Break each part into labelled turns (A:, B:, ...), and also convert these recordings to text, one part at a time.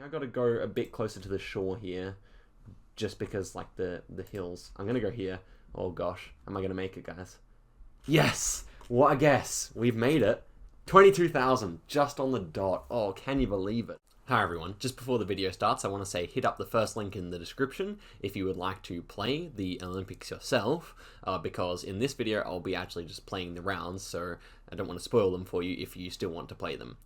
A: I gotta go a bit closer to the shore here, just because like the hills. I'm gonna go here. Oh gosh, am I gonna make it, guys? Yes! What a guess! We've made it. 22,000, just on the dot. Oh, can you believe it? Hi everyone, just before the video starts I want to say hit up the first link in the description if you would like to play the Olympics yourself, because in this video I'll be actually just playing the rounds, so I don't want to spoil them for you if you still want to play them.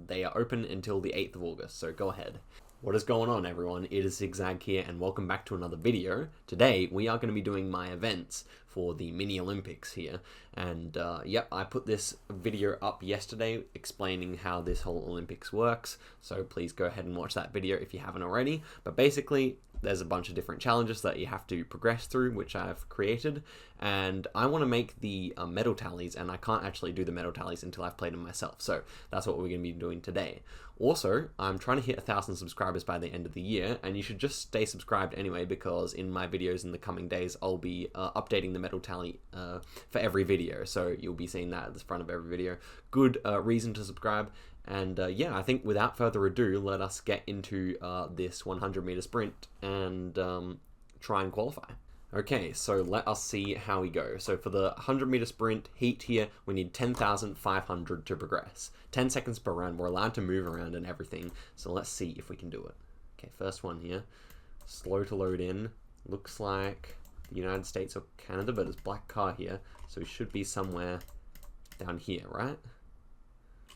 A: They are open until the 8th of August, so go ahead. What is going on everyone, it is Zigzag here and welcome back to another video. Today we are going to be doing my events for the mini Olympics here, and yep, I put this video up yesterday explaining how this whole Olympics works, so please go ahead and watch that video if you haven't already. But basically there's a bunch of different challenges that you have to progress through, which I've created, and I want to make the medal tallies, and I can't actually do the medal tallies until I've played them myself, so that's what we're going to be doing today. Also, I'm trying to hit 1,000 subscribers by the end of the year, and you should just stay subscribed anyway, because in my videos in the coming days, I'll be updating the medal tally for every video, so you'll be seeing that at the front of every video. Good reason to subscribe. And yeah, I think without further ado, let us get into this 100-meter sprint and try and qualify. Okay, so let us see how we go. So for the 100-meter sprint heat here, we need 10,500 to progress. 10 seconds per round. We're allowed to move around and everything. So let's see if we can do it. Okay, first one here. Slow to load in. Looks like the United States or Canada, but it's black car here. So we should be somewhere down here, right?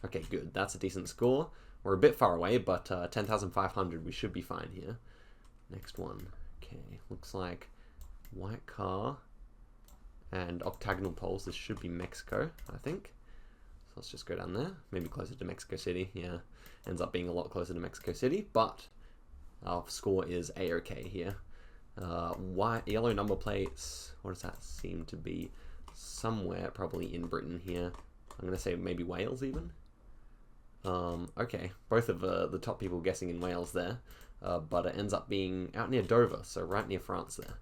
A: Okay, good. That's a decent score. We're a bit far away, but 10,500, we should be fine here. Next one. Okay, looks like white car and octagonal poles. This should be Mexico, I think. So let's just go down there. Maybe closer to Mexico City. Yeah, ends up being a lot closer to Mexico City, but our score is A-OK here. White, yellow number plates. What does that seem to be? Somewhere probably in Britain here. I'm going to say maybe Wales even. Okay, both of the top people guessing in Wales there, but it ends up being out near Dover, so right near France there.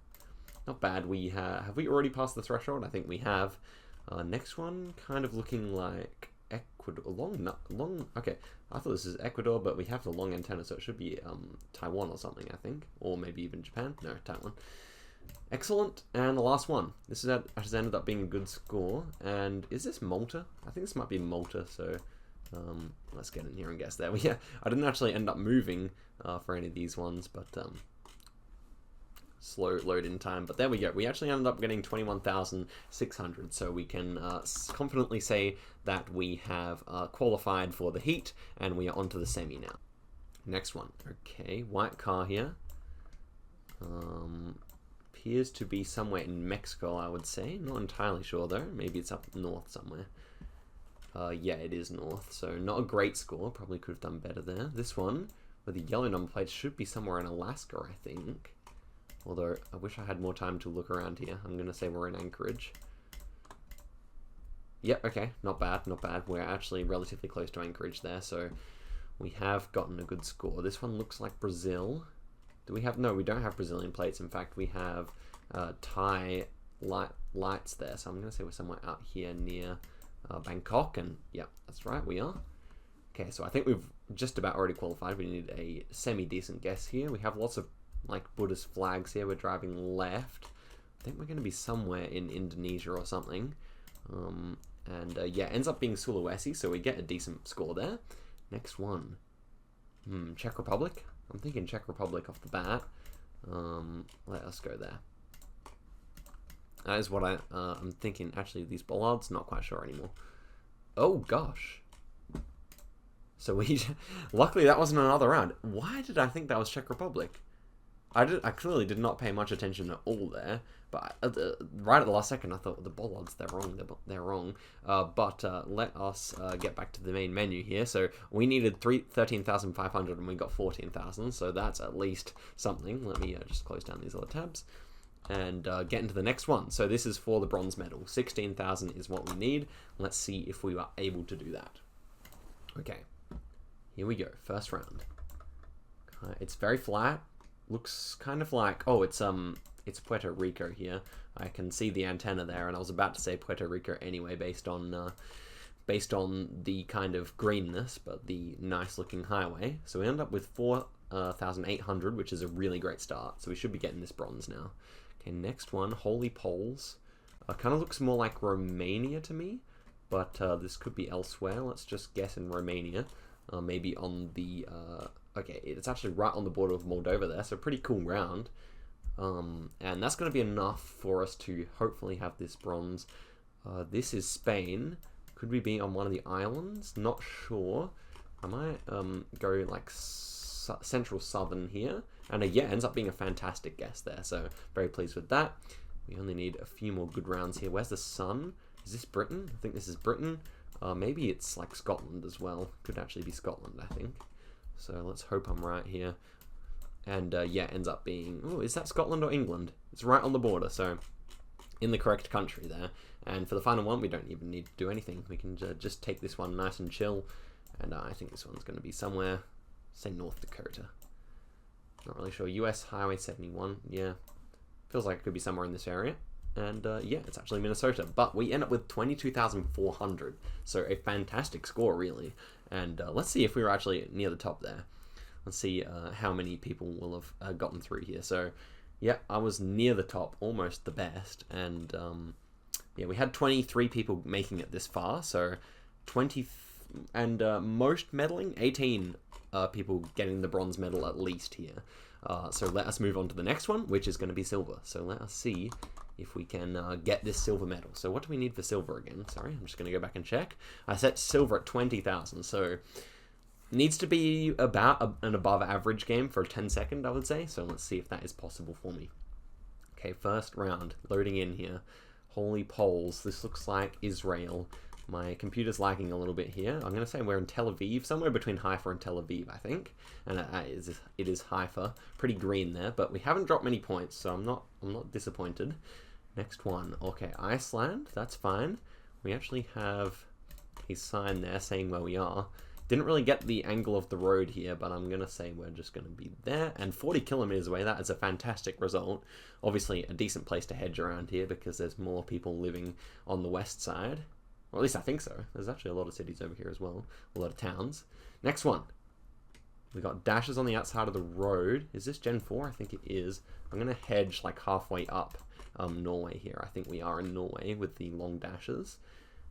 A: Not bad. We have we already passed the threshold? I think we have. Next one, kind of looking like Ecuador. Long. Okay, I thought this is Ecuador, but we have the long antenna, so it should be Taiwan or something, I think, or maybe even Japan. No, Taiwan. Excellent, and the last one. This has ended up being a good score. And is this Malta? I think this might be Malta. So let's get in here and guess that. Yeah, I didn't actually end up moving for any of these ones, but slow load in time. But there we go. We actually ended up getting 21,600. So we can confidently say that we have qualified for the heat, and we are onto the semi now. Next one. Okay, white car here. Appears to be somewhere in Mexico, I would say. Not entirely sure though. Maybe it's up north somewhere. Yeah, it is north, so not a great score. Probably could have done better there. This one, with the yellow number plate, should be somewhere in Alaska, I think. Although, I wish I had more time to look around here. I'm going to say we're in Anchorage. Yep, okay, not bad, not bad. We're actually relatively close to Anchorage there, so we have gotten a good score. This one looks like Brazil. Do we have... No, we don't have Brazilian plates. In fact, we have Thai lights there. So I'm going to say we're somewhere out here near Bangkok. And yeah, that's right, we are. Okay, so I think we've just about already qualified. We need a semi-decent guess here. We have lots of like Buddhist flags here. We're driving left. I think we're going to be somewhere in Indonesia or something. Yeah, ends up being Sulawesi, so we get a decent score there. Next one. Czech Republic. I'm thinking Czech Republic off the bat. Let us go there. That is what I'm thinking. Actually, these bollards, not quite sure anymore. Oh gosh. So we, luckily that wasn't another round. Why did I think that was Czech Republic? I clearly did not pay much attention at all there. But right at the last second, I thought the bollards, they're wrong. Let us get back to the main menu here. So we needed 13,500 and we got 14,000. So that's at least something. Let me just close down these other tabs and get into the next one. So this is for the bronze medal. 16,000 is what we need. Let's see if we are able to do that. Okay, here we go. First round. It's very flat. Looks kind of like, oh, it's Puerto Rico here. I can see the antenna there, and I was about to say Puerto Rico anyway, based on the kind of greenness, but the nice looking highway. So we end up with 1,800, which is a really great start. So we should be getting this bronze now. Okay, next one, Holy Poles. Kind of looks more like Romania to me, but this could be elsewhere. Let's just guess in Romania. Maybe on the... okay, it's actually right on the border of Moldova there, so pretty cool round. And that's going to be enough for us to hopefully have this bronze. This is Spain. Could we be on one of the islands? Not sure. I might go like central southern here. And yeah, ends up being a fantastic guess there. So very pleased with that. We only need a few more good rounds here. Where's the sun? Is this Britain? I think this is Britain. Maybe it's like Scotland as well. Could actually be Scotland, I think. So let's hope I'm right here. And yeah, ends up being... Oh, is that Scotland or England? It's right on the border, so in the correct country there. And for the final one, we don't even need to do anything. We can just take this one nice and chill. And I think this one's going to be somewhere, say North Dakota. Not really sure. US Highway 71, yeah. Feels like it could be somewhere in this area. And yeah, it's actually Minnesota. But we end up with 22,400. So a fantastic score, really. And let's see if we were actually near the top there. Let's see how many people will have gotten through here. So yeah, I was near the top, almost the best. And yeah, we had 23 people making it this far. So 20... and most medaling, 18 people getting the bronze medal at least here. So let us move on to the next one, which is going to be silver. So let us see if we can get this silver medal. So what do we need for silver again? Sorry, I'm just going to go back and check. I set silver at 20,000, so needs to be about an above average game for a 10-second, I would say. So let's see if that is possible for me. Okay, first round, loading in here. Holy Poles, this looks like Israel. My computer's lagging a little bit here. I'm going to say we're in Tel Aviv, somewhere between Haifa and Tel Aviv, I think. And it is Haifa. Pretty green there, but we haven't dropped many points, so I'm not disappointed. Next one. Okay, Iceland, that's fine. We actually have a sign there saying where we are. Didn't really get the angle of the road here, but I'm going to say we're just going to be there. And 40 kilometers away, that is a fantastic result. Obviously, a decent place to hedge around here because there's more people living on the west side. Or at least I think so. There's actually a lot of cities over here as well. A lot of towns. Next one. We got dashes on the outside of the road. Is this Gen 4? I think it is. I'm going to hedge like halfway up Norway here. I think we are in Norway with the long dashes.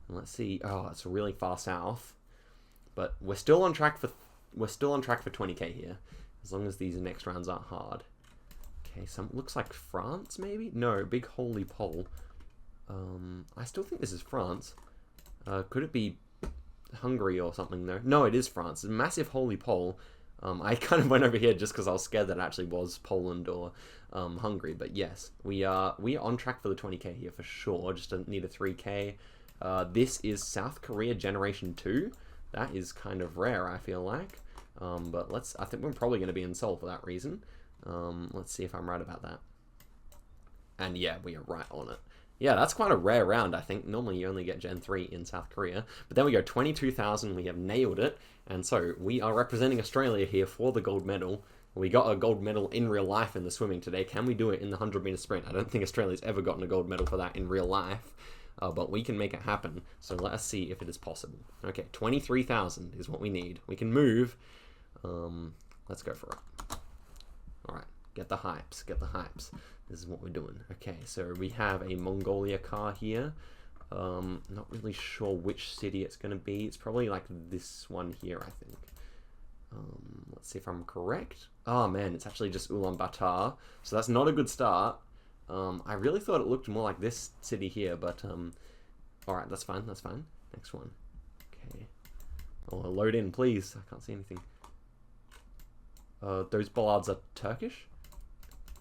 A: And let's see. Oh, it's really far south. But we're still on track for 20k here. As long as these next rounds aren't hard. Okay, looks like France maybe? No, big holy pole. I still think this is France. Could it be Hungary or something though? No, it is France. It's a massive holy pole. I kind of went over here just because I was scared that it actually was Poland or Hungary. But yes, we are on track for the 20k here for sure. Just need a 3k. This is South Korea Generation 2. That is kind of rare, I feel like. But I think we're probably going to be in Seoul for that reason. Let's see if I'm right about that. And yeah, we are right on it. Yeah, that's quite a rare round, I think. Normally you only get Gen 3 in South Korea. But then we go 22,000, we have nailed it. And so we are representing Australia here for the gold medal. We got a gold medal in real life in the swimming today. Can we do it in the 100-meter sprint? I don't think Australia's ever gotten a gold medal for that in real life. But we can make it happen. So let us see if it is possible. Okay, 23,000 is what we need. We can move. Let's go for it. All right, get the hypes, get the hypes. This is what we're doing. Okay, so we have a Mongolia car here. Not really sure which city it's going to be. It's probably like this one here, I think. Let's see if I'm correct. Oh man, it's actually just Ulaanbaatar. So that's not a good start. I really thought it looked more like this city here, but alright, that's fine, that's fine. Next one. Okay. Oh, load in, please. I can't see anything. Those bollards are Turkish?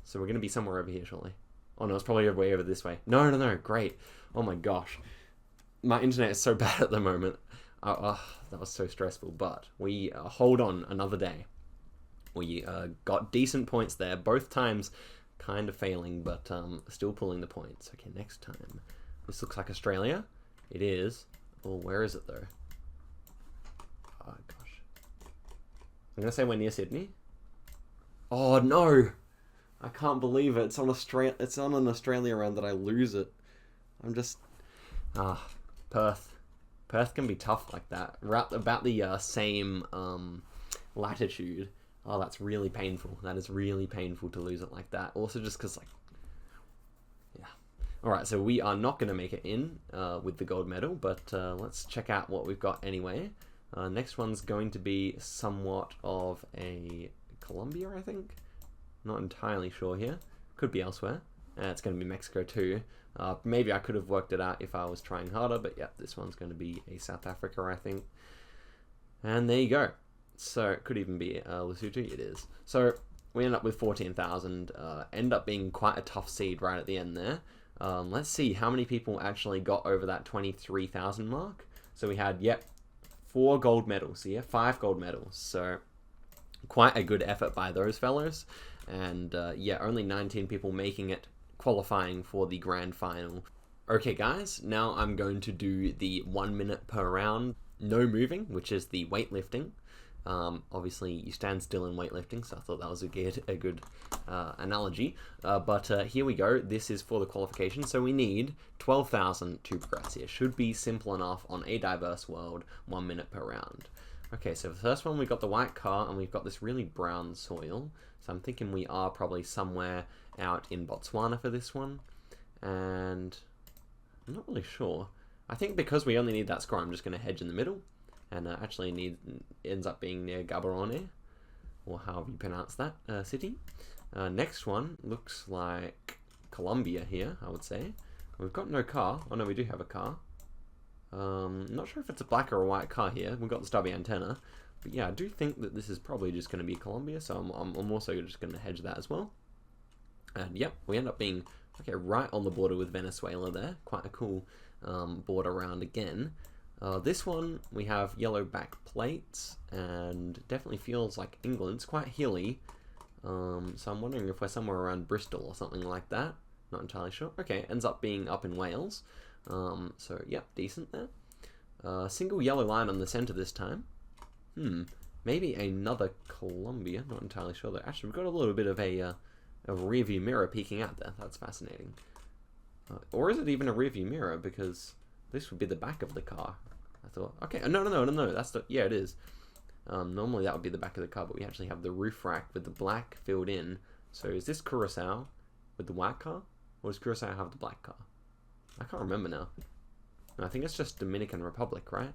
A: So we're going to be somewhere over here, shortly. Oh no, it's probably way over this way. No, great. Oh my gosh. My internet is so bad at the moment. That was so stressful, but we hold on another day. We got decent points there, both times kind of failing, but still pulling the points. Okay, next time. This looks like Australia. It is. Oh, where is it though? Oh gosh. I'm going to say we're near Sydney. Oh no! I can't believe it. It's on an Australia round that I lose it. I'm just... Perth. Perth can be tough like that. About the same latitude. Oh, that's really painful. That is really painful to lose it like that. Also just because, like, yeah. Alright, so we are not going to make it in with the gold medal, but let's check out what we've got anyway. Next one's going to be somewhat of a Colombia, I think. Not entirely sure here. Could be elsewhere. It's going to be Mexico too. Maybe I could have worked it out if I was trying harder, but yeah, this one's going to be a South Africa, I think. And there you go. So it could even be Lesotho. It is. So we end up with 14,000. End up being quite a tough seed right at the end there. Let's see how many people actually got over that 23,000 mark. So we had, yep, 4 gold medals here, 5 gold medals. So quite a good effort by those fellows. And yeah, only 19 people making it, qualifying for the grand final. Okay guys, now I'm going to do the 1 minute per round, no moving, which is the weightlifting. Obviously you stand still in weightlifting, so I thought that was a good analogy. But here we go. This is for the qualification, so we need 12,000 to progress here. Should be simple enough on a diverse world, 1 minute per round. Okay, so the first one we got the white car, and we've got this really brown soil. So I'm thinking we are probably somewhere out in Botswana for this one, and I'm not really sure. I think because we only need that score, I'm just going to hedge in the middle. And actually ends up being near Gaborone, or however you pronounce that city. Next one looks like Colombia here, I would say. We've got no car. Oh no, we do have a car. Not sure if it's a black or a white car here. We've got the stubby antenna. But yeah, I do think that this is probably just going to be Colombia, so I'm also just going to hedge that as well. And yep, we end up being right on the border with Venezuela there. Quite a cool border round again. This one, we have yellow back plates, and definitely feels like England. It's quite hilly, so I'm wondering if we're somewhere around Bristol or something like that. Not entirely sure. Okay, ends up being up in Wales. So, yeah, decent there. Single yellow line on the centre this time. Maybe another Colombia. Not entirely sure though. Actually, we've got a little bit of a rear view mirror peeking out there. That's fascinating. Or is it even a rear view mirror? Because this would be the back of the car. I thought, okay, no, that's the, yeah, it is. Normally that would be the back of the car, but we actually have the roof rack with the black filled in. So is this Curacao with the white car? Or does Curacao have the black car? I can't remember now. No, I think it's just Dominican Republic, right?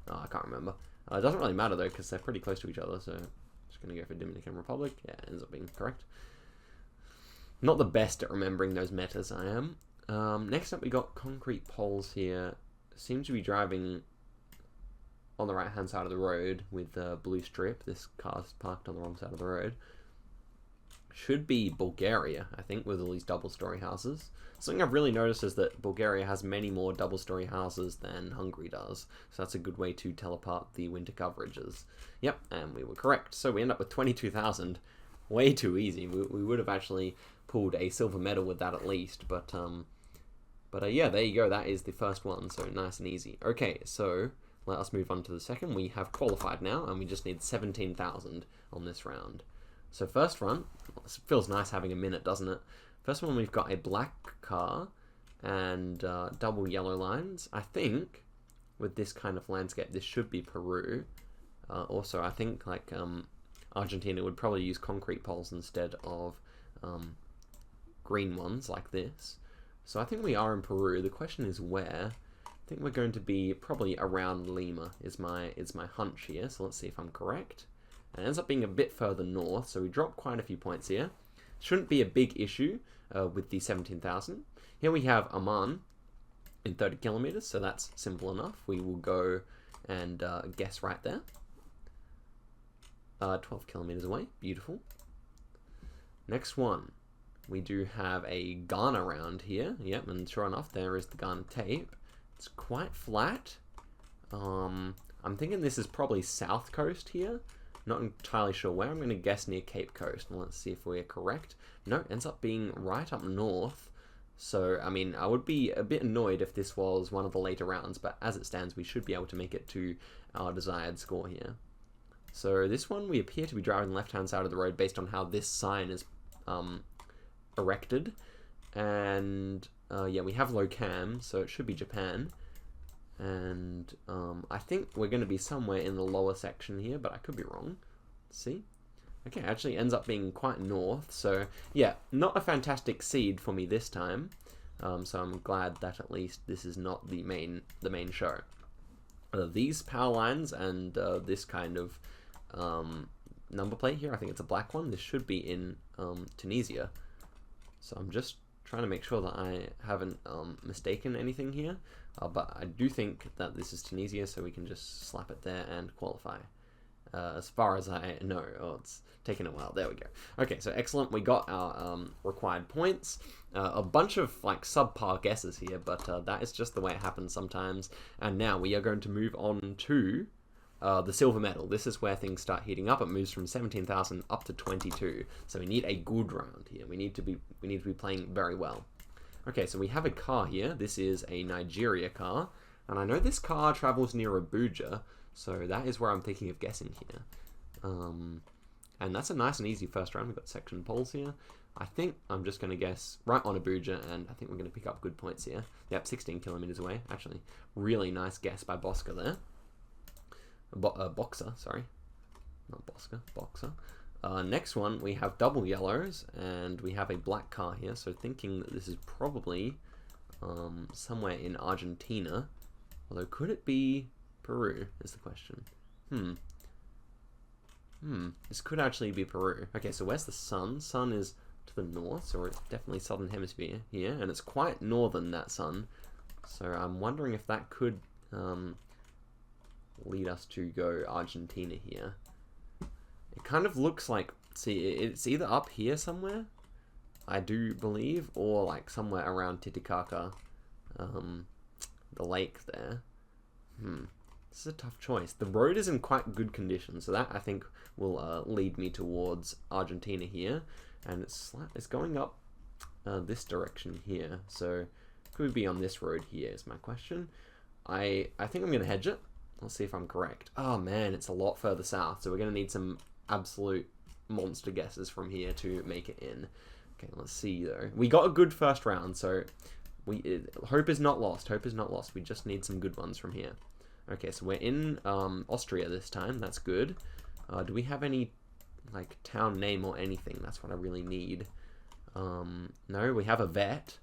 A: Oh, I can't remember. It doesn't really matter though, because they're pretty close to each other, so I'm just going to go for Dominican Republic. Yeah, it ends up being correct. Not the best at remembering those metas, I am. Next up we got concrete poles here. Seem to be driving on the right hand side of the road with the blue strip. This car's parked on the wrong side of the road. Should be Bulgaria, I think, with all these double-story houses. Something I've really noticed is that Bulgaria has many more double-story houses than Hungary does, so that's a good way to tell apart the winter coverages. Yep, and we were correct. So we end up with 22,000. Way too easy. We would have actually pulled a silver medal with that at least, but yeah, there you go. That is the first one, so nice and easy. Okay, so let us move on to the second. We have qualified now, and we just need 17,000 on this round. So first run, it feels nice having a minute, doesn't it? First one, we've got a black car and double yellow lines. I think with this kind of landscape, this should be Peru. Also, I think like Argentina would probably use concrete poles instead of green ones like this. So I think we are in Peru. The question is where. I think we're going to be probably around Lima is my hunch here. So let's see if I'm correct. And it ends up being a bit further north, so we dropped quite a few points here. Shouldn't be a big issue with the 17,000. Here we have Amman in 30 kilometers, so that's simple enough. We will go and guess right there. 12 kilometers away, beautiful. Next one. We do have a Ghana round here. Yep, and sure enough, there is the Ghana tape. It's quite flat. I'm thinking this is probably South Coast here. Not entirely sure where. I'm going to guess near Cape Coast. And let's see if we're correct. No, it ends up being right up north. So, I mean, I would be a bit annoyed if this was one of the later rounds. But as it stands, we should be able to make it to our desired score here. So this one, we appear to be driving the left-hand side of the road based on how this sign is erected. And yeah, we have low cam, so it should be Japan. And I think we're going to be somewhere in the lower section here, but I could be wrong. Let's see. Okay, actually ends up being quite north. So yeah, not a fantastic seed for me this time. So I'm glad that at least this is not the main show. These power lines and this kind of number plate here, I think it's a black one. This should be in Tunisia. So I'm just trying to make sure that I haven't mistaken anything here. But I do think that this is Tunisia, so we can just slap it there and qualify. As far as I know. Oh, it's taken a while. There we go. Okay, so excellent. We got our required points. A bunch of like subpar guesses here, but that is just the way it happens sometimes. And now we are going to move on to the silver medal. This is where things start heating up. It moves from 17,000 up to 22. So we need a good round here. We need to be playing very well. Okay, so we have a car here. This is a Nigeria car, and I know this car travels near Abuja. So that is where I'm thinking of guessing here. And that's a nice and easy first round. We've got section poles here. I think I'm just going to guess right on Abuja, and I think we're going to pick up good points here. Yep, 16 kilometers away. Actually, really nice guess by Bosca there. Boxer, sorry. Not Bosca, Boxer. Next one, we have double yellows, and we have a black car here. So thinking that this is probably somewhere in Argentina. Although, could it be Peru is the question. This could actually be Peru. Okay, so where's the sun? Sun is to the north, so it's definitely southern hemisphere here, and it's quite northern, that sun. So I'm wondering if that could lead us to go Argentina here. It kind of looks like, see, it's either up here somewhere, I do believe, or like somewhere around Titicaca, the lake there. This is a tough choice. The road is in quite good condition, so that I think will lead me towards Argentina here, and it's going up this direction here. So could we be on this road here is my question. I think I'm gonna hedge it. Let's see if I'm correct. Oh man, it's a lot further south, so we're gonna need some absolute monster guesses from here to make it in. Okay, let's see though. We got a good first round, so hope is not lost. Hope is not lost. We just need some good ones from here. Okay, so we're in Austria this time. That's good. Do we have any like town name or anything? That's what I really need. No, we have a vet,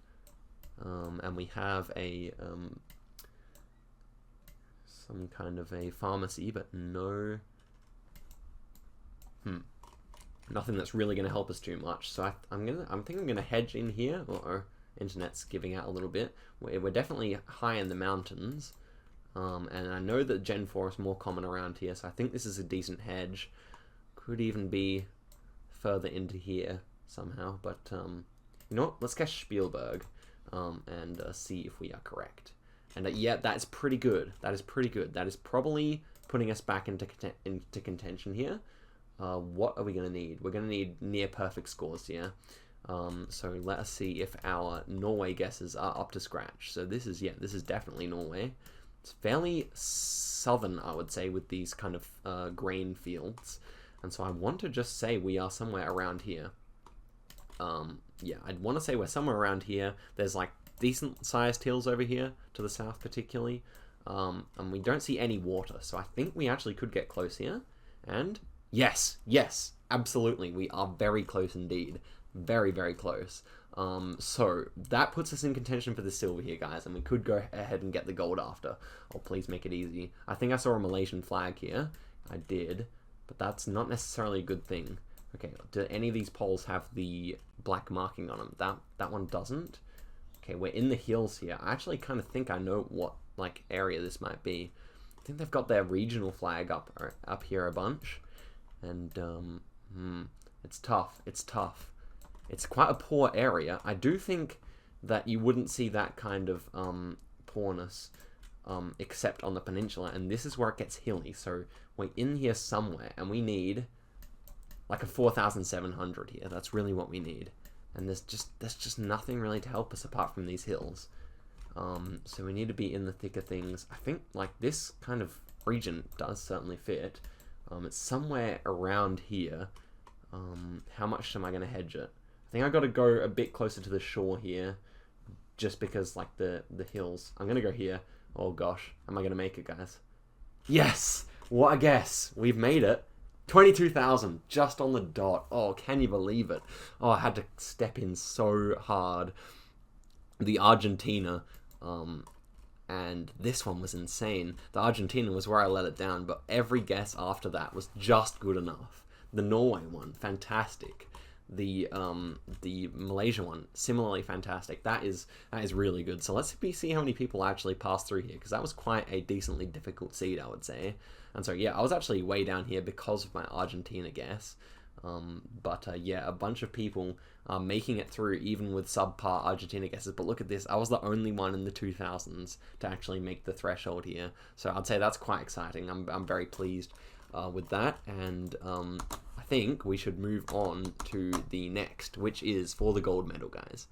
A: and we have a some kind of a pharmacy, but no. Nothing that's really going to help us too much. So I think I'm gonna hedge in here. Uh-oh, internet's giving out a little bit. We're definitely high in the mountains. And I know that Gen 4 is more common around here, so I think this is a decent hedge. Could even be further into here somehow, but you know what? Let's guess Spielberg and see if we are correct. And yeah, that's pretty good. That is pretty good. That is probably putting us back into contention here. What are we going to need? We're going to need near perfect scores here. So let us see if our Norway guesses are up to scratch. So this is definitely Norway. It's fairly southern, I would say, with these kind of grain fields. And so I want to just say we are somewhere around here. Yeah, I'd want to say we're somewhere around here. There's like decent sized hills over here to the south particularly. And we don't see any water. So I think we actually could get close here. And yes, absolutely. We are very close indeed. Very, very close. So that puts us in contention for the silver here, guys, and we could go ahead and get the gold after. Oh, please make it easy. I think I saw a Malaysian flag here. I did, but that's not necessarily a good thing. Okay, do any of these poles have the black marking on them? That one doesn't. Okay, we're in the hills here. I actually kind of think I know what like area this might be. I think they've got their regional flag up here a bunch, and it's tough. It's tough. It's quite a poor area. I do think that you wouldn't see that kind of poorness except on the peninsula, and this is where it gets hilly. So we're in here somewhere, and we need like a 4,700 here. That's really what we need, and there's just nothing really to help us apart from these hills. So we need to be in the thick of things. I think like this kind of region does certainly fit. It's somewhere around here. How much am I going to hedge it? I think I got to go a bit closer to the shore here, just because like the hills. I'm gonna go here. Oh gosh, am I gonna make it, guys? Yes! What a guess! We've made it. 22,000 just on the dot. Oh, can you believe it? Oh, I had to step in so hard. The Argentina, and this one was insane. The Argentina was where I let it down, but every guess after that was just good enough. The Norway one, fantastic. The Malaysia one, similarly fantastic. That is really good. So let's see how many people actually pass through here, because that was quite a decently difficult seed, I would say. And so yeah, I was actually way down here because of my Argentina guess. But yeah, a bunch of people are making it through even with subpar Argentina guesses. But look at this, I was the only one in the 2000s to actually make the threshold here. So I'd say that's quite exciting. I'm very pleased with that, and I think we should move on to the next, which is for the gold medal, guys.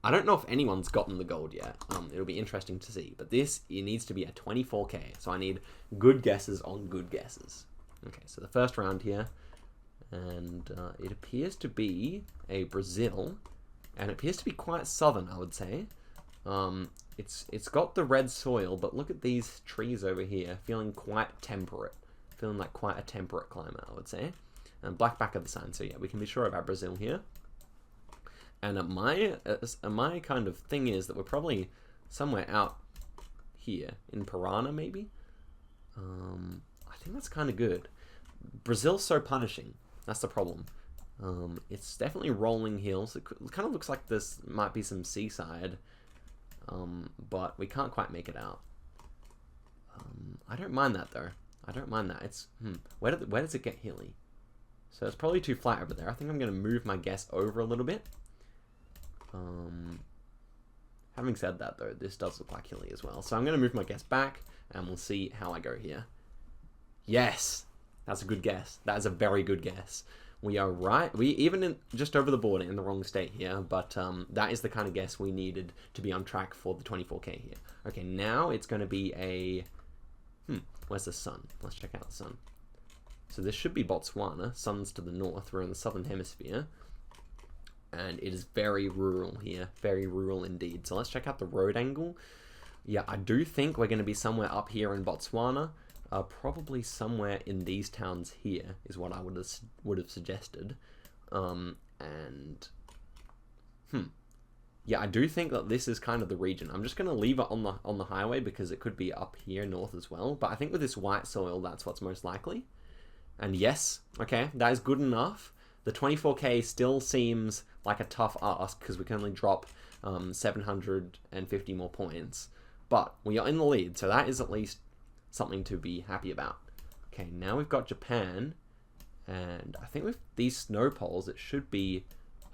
A: I don't know if anyone's gotten the gold yet. It'll be interesting to see, but it needs to be a 24k, so I need good guesses on good guesses. Okay, so the first round here, and it appears to be a Brazil, and it appears to be quite southern, I would say. It's got the red soil, but look at these trees over here, feeling quite temperate. Feeling like quite a temperate climate, I would say. And black back of the sign, so yeah, we can be sure about Brazil here. And my kind of thing is that we're probably somewhere out here in Parana, maybe. I think that's kind of good. Brazil's so punishing. That's the problem. It's definitely rolling hills. It kind of looks like this might be some seaside, but we can't quite make it out. I don't mind that though. I don't mind that. It's where does it get hilly? So it's probably too flat over there. I think I'm going to move my guess over a little bit. Having said that though, this does look like hilly as well. So I'm going to move my guess back, and we'll see how I go here. Yes, that's a good guess. That is a very good guess. We are right. We even in just over the border in the wrong state here, but that is the kind of guess we needed to be on track for the 24k here. Okay, now it's going to be a where's the sun? Let's check out the sun. So this should be Botswana. Sun's to the north. We're in the southern hemisphere. And it is very rural here. Very rural indeed. So let's check out the road angle. Yeah, I do think we're going to be somewhere up here in Botswana. Probably somewhere in these towns here is what I would have suggested. Yeah, I do think that this is kind of the region. I'm just going to leave it on the highway because it could be up here north as well. But I think with this white soil, that's what's most likely. And yes, okay, that is good enough. The 24k still seems like a tough ask because we can only drop 750 more points. But we are in the lead, so that is at least something to be happy about. Okay, now we've got Japan. And I think with these snow poles, it should be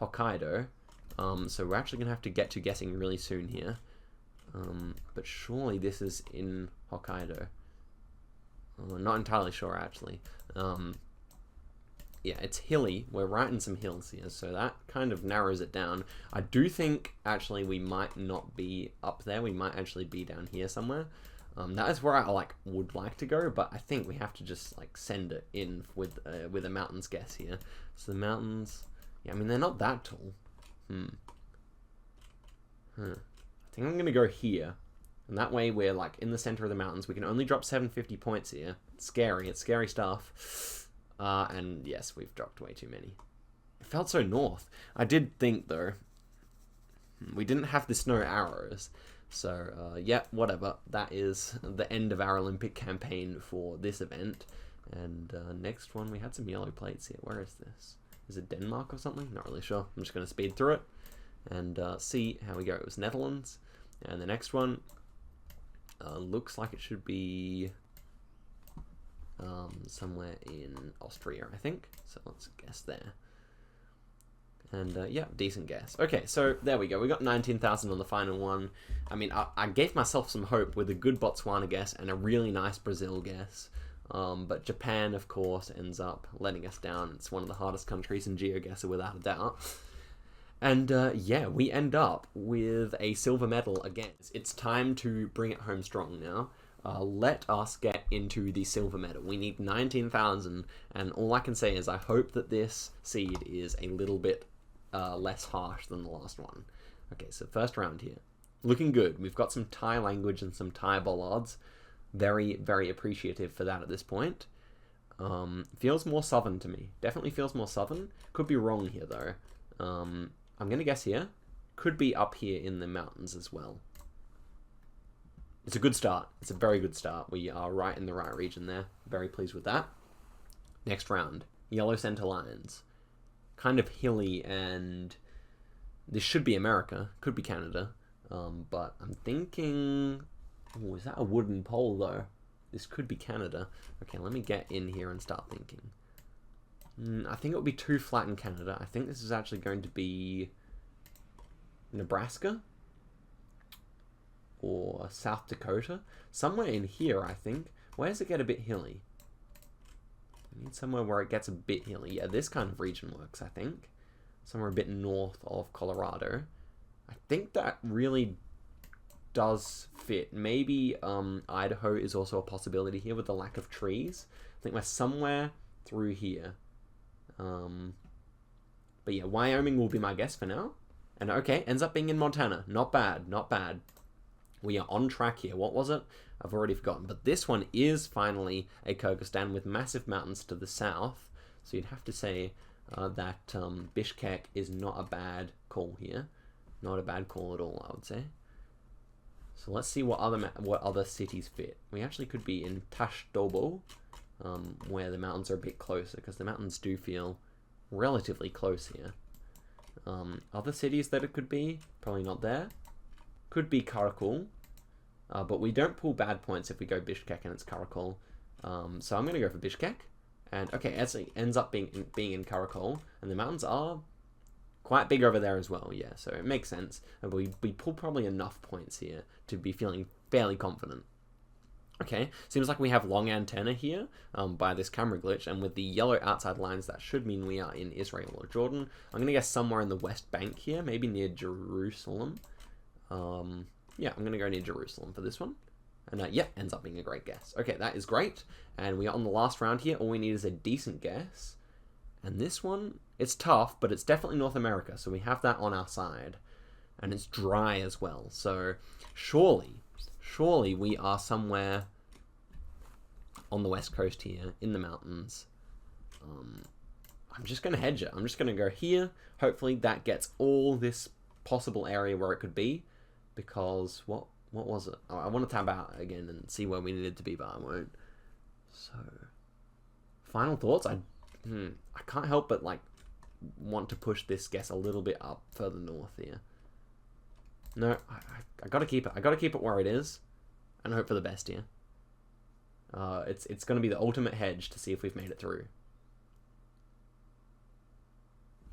A: Hokkaido. So we're actually going to have to get to guessing really soon here. But surely this is in Hokkaido. Not entirely sure, actually. Yeah, it's hilly. We're right in some hills here, so that kind of narrows it down. I do think, actually, we might not be up there. We might actually be down here somewhere. That is where I would like to go, but I think we have to just send it in with a mountains guess here. So the mountains, yeah, I mean they're not that tall. I think I'm gonna go here, and that way we're in the center of the mountains. We can only drop 750 points here. It's scary. It's scary stuff. And yes, we've dropped way too many. It felt so north. I did think though, we didn't have the snow arrows. So, yeah, whatever. That is the end of our Olympic campaign for this event. And next one, we had some yellow plates here. Where is this? Is it Denmark or something? Not really sure. I'm just going to speed through it and see how we go. It was Netherlands. And the next one looks like it should be somewhere in Austria, I think. So let's guess there. And yeah, decent guess. Okay, so there we go. We got 19,000 on the final one. I mean, I gave myself some hope with a good Botswana guess and a really nice Brazil guess. But Japan, of course, ends up letting us down. It's one of the hardest countries in Geoguessr, without a doubt. And yeah, we end up with a silver medal again. It's time to bring it home strong now. Let us get into the silver medal. We need 19,000, and all I can say is I hope that this seed is a little bit less harsh than the last one. Okay, so first round here. Looking good. We've got some Thai language and some Thai bollards. Very, very appreciative for that at this point. Feels more southern to me. Definitely feels more southern. Could be wrong here, though. I'm going to guess here. Could be up here in the mountains as well. It's a good start. It's a very good start. We are right in the right region there. Very pleased with that. Next round. Yellow center lines. Kind of hilly, and this should be America. Could be Canada. But I'm thinking... Oh, is that a wooden pole, though? This could be Canada. Okay, let me get in here and start thinking. I think it would be too flat in Canada. I think this is actually going to be Nebraska or South Dakota. Somewhere in here, I think. Where does it get a bit hilly? I need somewhere where it gets a bit hilly. Yeah, this kind of region works, I think. Somewhere a bit north of Colorado. I think that really does fit. Maybe Idaho is also a possibility here with the lack of trees. I think we're somewhere through here. But yeah, Wyoming will be my guess for now. And okay, ends up being in Montana. Not bad, not bad. We are on track here. What was it? I've already forgotten. But this one is finally a Kyrgyzstan with massive mountains to the south. So you'd have to say that Bishkek is not a bad call here. Not a bad call at all, I would say. So let's see what other cities fit. We actually could be in Tashdobo, where the mountains are a bit closer, because the mountains do feel relatively close here. Other cities that it could be, probably not there. Could be Karakul, but we don't pull bad points if we go Bishkek and it's Karakul. So I'm going to go for Bishkek. And okay, it ends up being in Karakul, and the mountains are quite big over there as well, yeah, so it makes sense. And we pull probably enough points here to be feeling fairly confident. Okay, seems like we have long antenna here by this camera glitch, and with the yellow outside lines, that should mean we are in Israel or Jordan. I'm going to guess somewhere in the West Bank here, maybe near Jerusalem. Yeah, I'm going to go near Jerusalem for this one. And yeah, ends up being a great guess. Okay, that is great. And we are on the last round here. All we need is a decent guess. And this one, it's tough, but it's definitely North America, so we have that on our side. And it's dry as well, so surely we are somewhere on the west coast here, in the mountains. I'm just going to hedge it. I'm just going to go here. Hopefully that gets all this possible area where it could be, because what was it? Oh, I want to tab out again and see where we needed to be, but I won't. So, final thoughts? I can't help but like want to push this guess a little bit up further north here. No, I gotta keep it. I gotta keep it where it is, and hope for the best here. It's gonna be the ultimate hedge to see if we've made it through.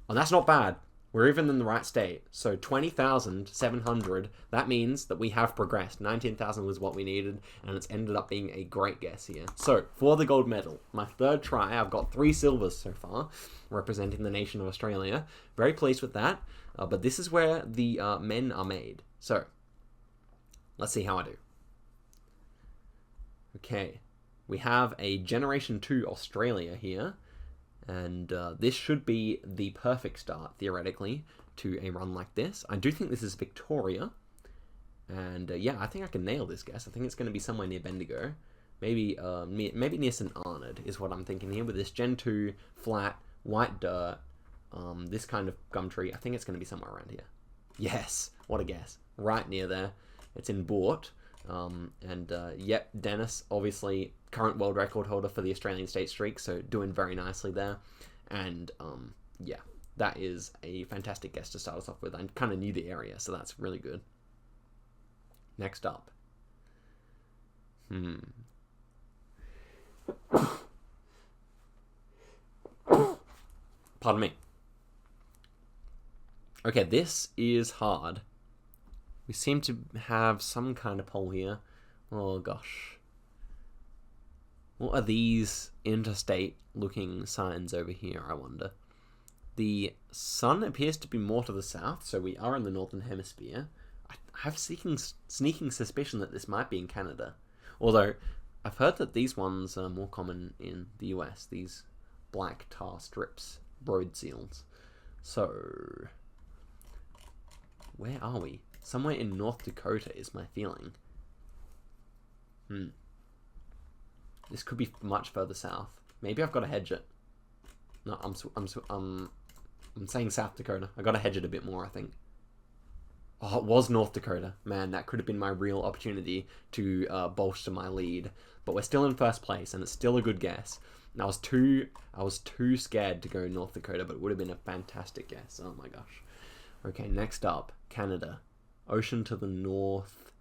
A: Oh, that's not bad. We're even in the right state. So 20,700. That means that we have progressed. 19,000 was what we needed, and it's ended up being a great guess here. So for the gold medal, my third try, I've got 3 silvers so far, representing the nation of Australia. Very pleased with that. But this is where the men are made. So let's see how I do. Okay, we have a Generation 2 Australia here. And this should be the perfect start, theoretically, to a run like this. I do think this is Victoria. And yeah, I think I can nail this guess. I think it's going to be somewhere near Bendigo. Maybe near St. Arnaud is what I'm thinking here, with this Gen 2 flat, white dirt, this kind of gum tree. I think it's going to be somewhere around here. Yes, what a guess. Right near there. It's in Boort. Yep, Dennis, obviously current world record holder for the Australian state streak, so doing very nicely there. And yeah, that is a fantastic guess to start us off with. I kind of knew the area, so that's really good. Next up. Pardon me. Okay, this is hard. We seem to have some kind of pole here. Oh gosh. What are these interstate looking signs over here, I wonder? The sun appears to be more to the south, so we are in the northern hemisphere. I have sneaking suspicion that this might be in Canada. Although, I've heard that these ones are more common in the US, these black tar strips, road seals. So, where are we? Somewhere in North Dakota is my feeling. This could be much further south. Maybe I've got to hedge it. No, I'm saying South Dakota. I got to hedge it a bit more, I think. Oh, it was North Dakota. Man, that could have been my real opportunity to bolster my lead. But we're still in first place, and it's still a good guess. And I was too scared to go North Dakota, but it would have been a fantastic guess. Oh my gosh. Okay, next up, Canada. Ocean to the northwest.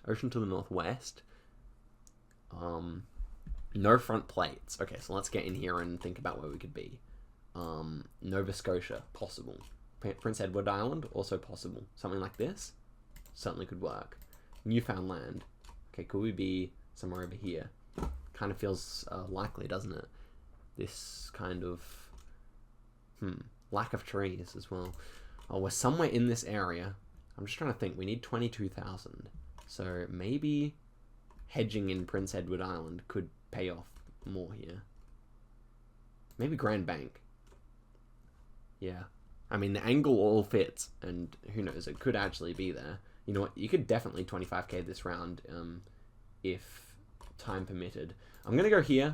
A: Ocean to the northwest. No front plates. Okay, so let's get in here and think about where we could be. Nova Scotia, possible. Prince Edward Island, also possible. Something like this, certainly could work. Newfoundland. Okay, could we be somewhere over here? Kind of feels likely, doesn't it? This kind of... lack of trees as well. Oh, we're somewhere in this area. I'm just trying to think. We need 22,000. So maybe hedging in Prince Edward Island could pay off more here. Maybe Grand Bank. Yeah. I mean, the angle all fits, and who knows, it could actually be there. You know what, you could definitely 25k this round, if time permitted. I'm going to go here.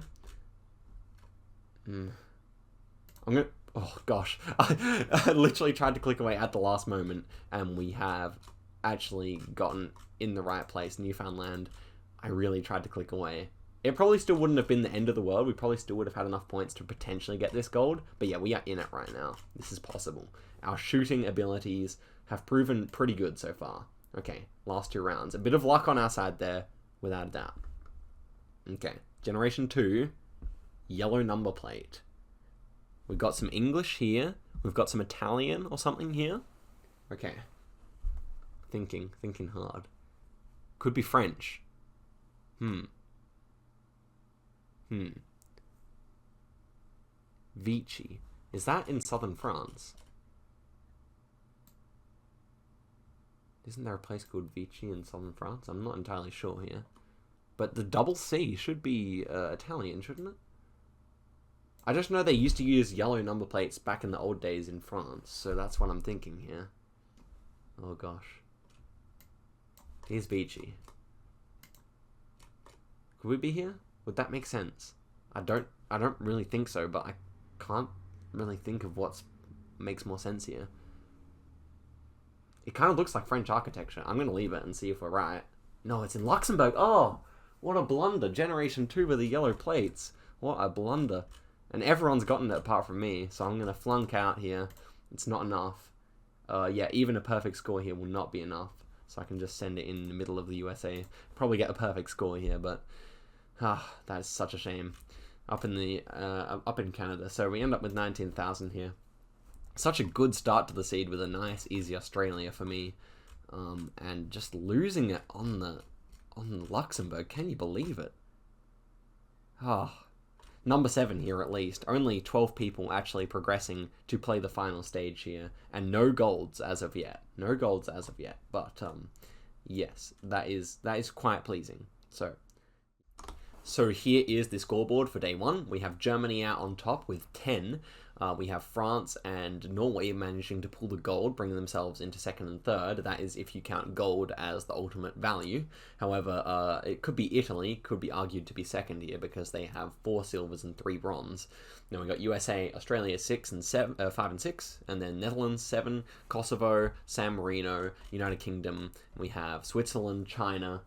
A: Oh gosh, I literally tried to click away at the last moment, and we have actually gotten in the right place, Newfoundland. I really tried to click away. It probably still wouldn't have been the end of the world. We probably still would have had enough points to potentially get this gold. But yeah, we are in it right now. This is possible. Our shooting abilities have proven pretty good so far. Okay, last 2 rounds. A bit of luck on our side there, without a doubt. Okay, Generation 2, yellow number plate. We've got some English here. We've got some Italian or something here. Okay. Thinking hard. Could be French. Vichy. Is that in southern France? Isn't there a place called Vichy in southern France? I'm not entirely sure here. But the double C should be Italian, shouldn't it? I just know they used to use yellow number plates back in the old days in France, so that's what I'm thinking here. Oh gosh. Here's Vichy. Could we be here? Would that make sense? I don't really think so, but I can't really think of what makes more sense here. It kind of looks like French architecture. I'm going to leave it and see if we're right. No, it's in Luxembourg. Oh, what a blunder. Generation 2 with the yellow plates. What a blunder. And everyone's gotten it apart from me, so I'm going to flunk out here. It's not enough. Yeah, even a perfect score here will not be enough. So I can just send it in the middle of the USA. Probably get a perfect score here, but... that is such a shame. Up in Canada. So we end up with 19,000 here. Such a good start to the seed with a nice, easy Australia for me. And just losing it on Luxembourg. Can you believe it? Number 7 here at least. Only 12 people actually progressing to play the final stage here. And no golds as of yet. No golds as of yet. But, yes, that is quite pleasing. So here is the scoreboard for day 1. We have Germany out on top with 10. We have France and Norway managing to pull the gold, bringing themselves into 2nd and 3rd. That is if you count gold as the ultimate value. However, it could be Italy, could be argued to be 2nd here because they have 4 silvers and 3 bronze. Now we've got USA, Australia 5 and 6, and then Netherlands 7, Kosovo, San Marino, United Kingdom. We have Switzerland, China,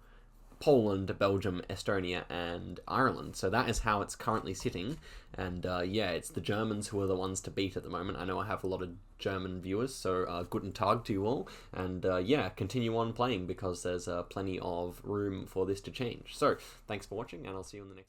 A: Poland, Belgium, Estonia, and Ireland. So that is how it's currently sitting. And yeah, it's the Germans who are the ones to beat at the moment. I know I have a lot of German viewers, so guten Tag to you all. And yeah, continue on playing because there's plenty of room for this to change. So thanks for watching, and I'll see you in the next video.